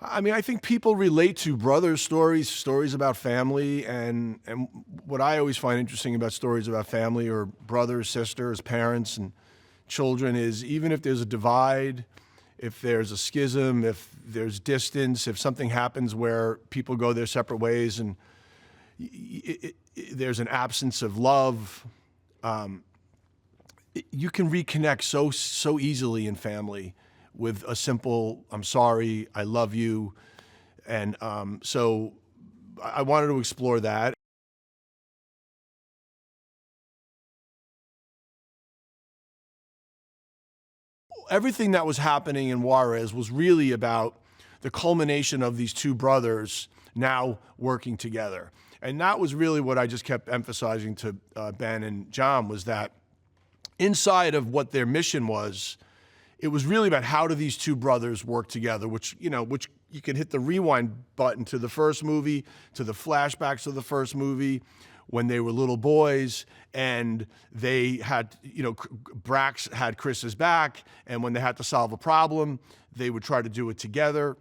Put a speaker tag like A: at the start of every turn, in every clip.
A: I mean, I think people relate to brothers' stories, stories about family, and what I always find interesting about stories about family or brothers, sisters, parents, and children is even if there's a divide, if there's a schism, if there's distance, if something happens where people go their separate ways and there's an absence of love, you can reconnect so easily in family with a simple "I'm sorry, I love you," and so I wanted to explore that. Everything that was happening in Juarez was really about the culmination of these two brothers now working together. And that was really what I just kept emphasizing to Ben and Jon, was that inside of what their mission was, it was really about how do these two brothers work together, which you can hit the rewind button to the first movie, to the flashbacks of the first movie, when they were little boys and they had, Brax had Chris's back, and when they had to solve a problem, they would try to do it together.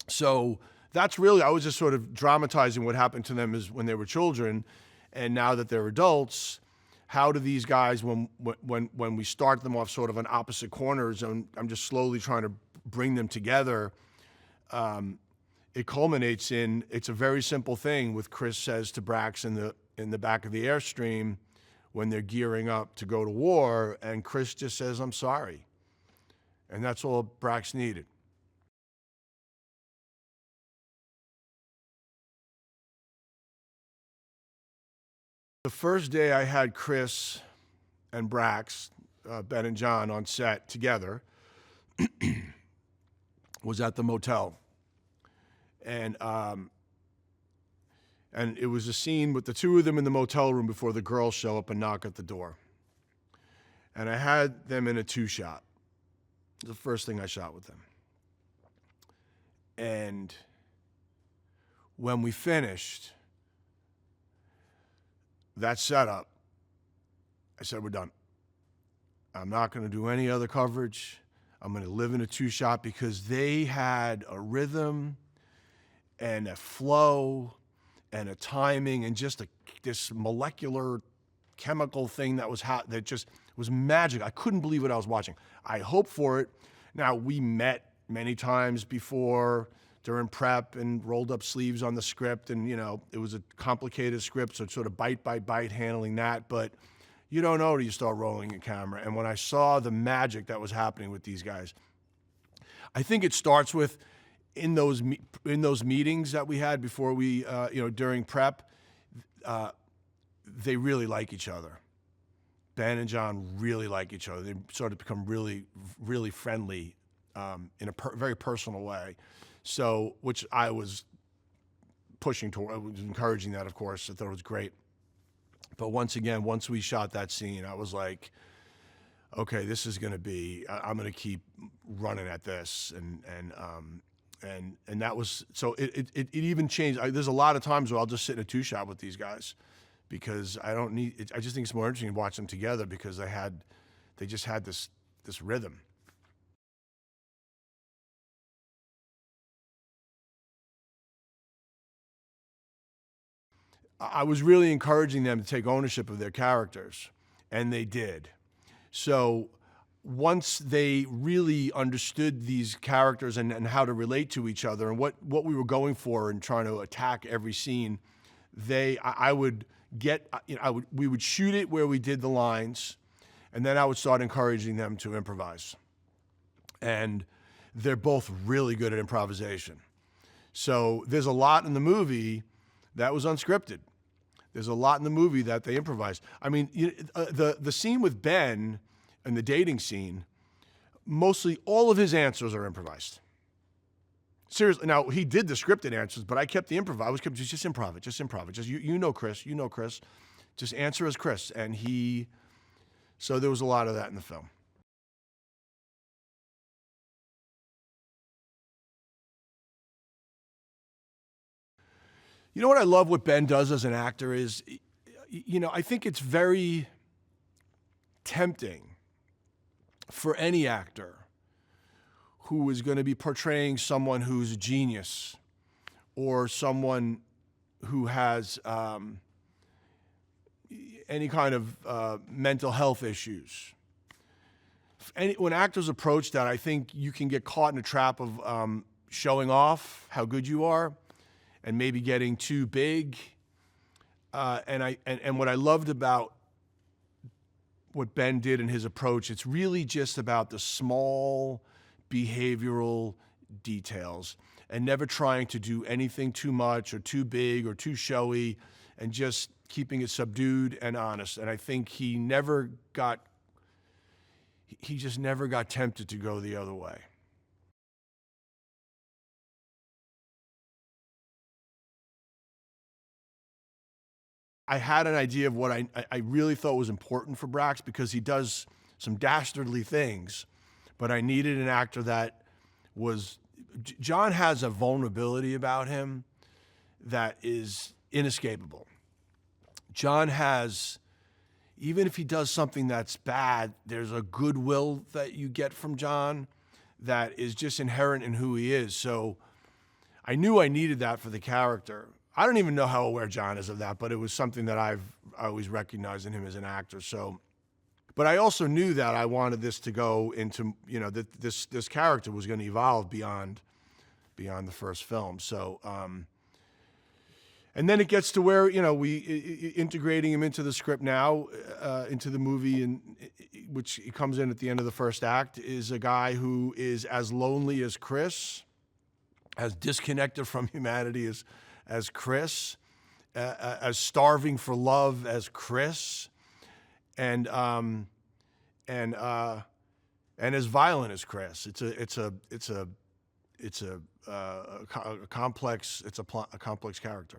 A: So that's really, I was just sort of dramatizing what happened to them when they were children, and now that they're adults, how do these guys, when we start them off sort of on opposite corners, and I'm just slowly trying to bring them together, it culminates in, it's a very simple thing with Chris says to Brax in the back of the Airstream when they're gearing up to go to war, and Chris just says, "I'm sorry." And that's all Brax needed. The first day I had Chris and Brax, Ben and Jon on set together, was at the motel. And it was a scene with the two of them in the motel room before the girls show up and knock at the door. And I had them in a two-shot. It was the first thing I shot with them. And when we finished that setup, I said, "We're done. I'm not going to do any other coverage. I'm going to live in a two-shot," because they had a rhythm and a flow and a timing and just this molecular chemical thing that just was magic. I couldn't believe what I was watching. I hoped for it. Now, we met many times before during prep and rolled up sleeves on the script, and it was a complicated script, so it's sort of bite by bite handling that, but you don't know till you start rolling a camera. And when I saw the magic that was happening with these guys, I think it starts with in those meetings that we had before we, during prep, they really like each other. Ben and Jon really like each other. They sort of become really, really friendly in a very personal way. So, which I was pushing toward, I was encouraging that, of course. I thought it was great. But once we shot that scene, I was like, okay, this is going to be, I'm going to keep running at this. And that was, so it even changed. There's a lot of times where I'll just sit in a two-shot with these guys because I just think it's more interesting to watch them together because they just had this rhythm. I was really encouraging them to take ownership of their characters, and they did. So once they really understood these characters and how to relate to each other and what we were going for and trying to attack every scene, we would shoot it where we did the lines, and then I would start encouraging them to improvise. And they're both really good at improvisation. So there's a lot in the movie that was unscripted. There's a lot in the movie that they improvised. I mean, the scene with Ben and the dating scene, mostly all of his answers are improvised. Seriously, now he did the scripted answers, but I kept the improv. I was kept just improv it, just improv it. Just you know Chris, just answer as Chris, and so there was a lot of that in the film. You know what I love what Ben does as an actor is, I think it's very tempting for any actor who is going to be portraying someone who's a genius or someone who has any kind of mental health issues. When actors approach that, I think you can get caught in a trap of showing off how good you are and maybe getting too big. And what I loved about what Ben did in his approach, it's really just about the small behavioral details and never trying to do anything too much or too big or too showy, and just keeping it subdued and honest. And I think he just never got tempted to go the other way. I had an idea of what I really thought was important for Brax, because he does some dastardly things, but I needed an actor that was, Jon has a vulnerability about him that is inescapable. Jon has, even if he does something that's bad, there's a goodwill that you get from Jon that is just inherent in who he is. So I knew I needed that for the character. I don't even know how aware Jon is of that, but it was something that I always recognized in him as an actor. So, but I also knew that I wanted this to go into, that this character was going to evolve beyond the first film. So, and then it gets to where, we integrating him into the script now, into the movie, and which he comes in at the end of the first act, is a guy who is as lonely as Chris, as disconnected from humanity as Chris, as starving for love as Chris, and as violent as Chris. It's a complex character.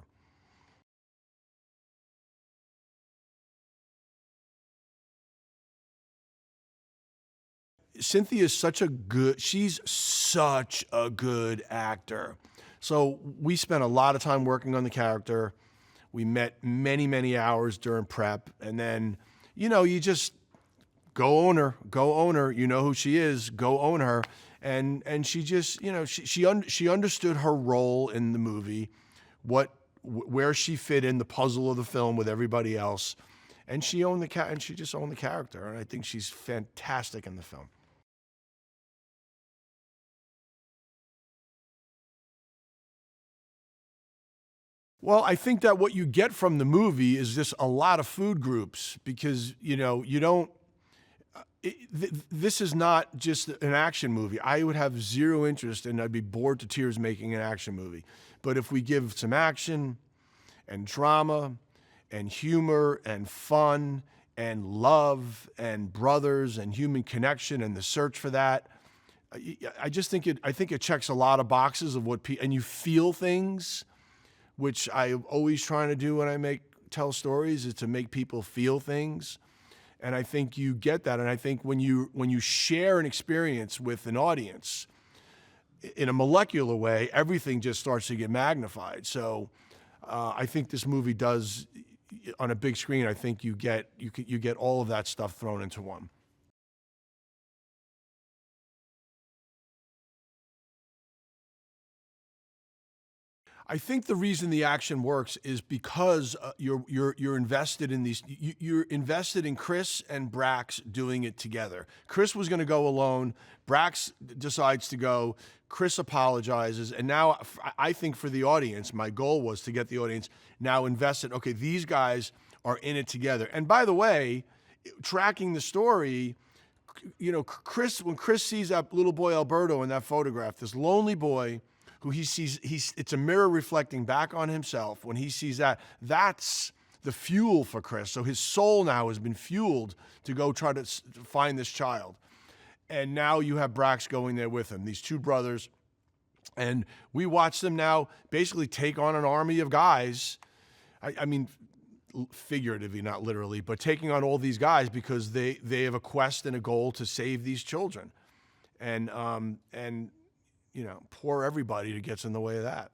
A: Cynthia is she's such a good actor. So we spent a lot of time working on the character. We met many, many hours during prep. And then, you just go own her. You know who she is, go own her. And she just, she understood her role in the movie, where she fit in the puzzle of the film with everybody else. And she just owned the character. And I think she's fantastic in the film. Well, I think that what you get from the movie is just a lot of food groups, because, this is not just an action movie. I would have zero interest, and I'd be bored to tears making an action movie. But if we give some action and drama and humor and fun and love and brothers and human connection and the search for that, I think it checks a lot of boxes of and you feel things, which I'm always trying to do when I tell stories, is to make people feel things. And I think you get that. And I think when you share an experience with an audience in a molecular way, everything just starts to get magnified. So I think this movie does, on a big screen, I think you get all of that stuff thrown into one. I think the reason the action works is because you're invested in these. You're invested in Chris and Brax doing it together. Chris was going to go alone. Brax decides to go. Chris apologizes, and now I think for the audience, my goal was to get the audience now invested. Okay, these guys are in it together. And by the way, tracking the story, Chris, when Chris sees that little boy Alberto in that photograph, this lonely boy who he sees, it's a mirror reflecting back on himself. When he sees that, that's the fuel for Chris. So his soul now has been fueled to go try to find this child. And now you have Brax going there with him, these two brothers. And we watch them now basically take on an army of guys. I mean, figuratively, not literally, but taking on all these guys because they have a quest and a goal to save these children. And poor everybody that gets in the way of that.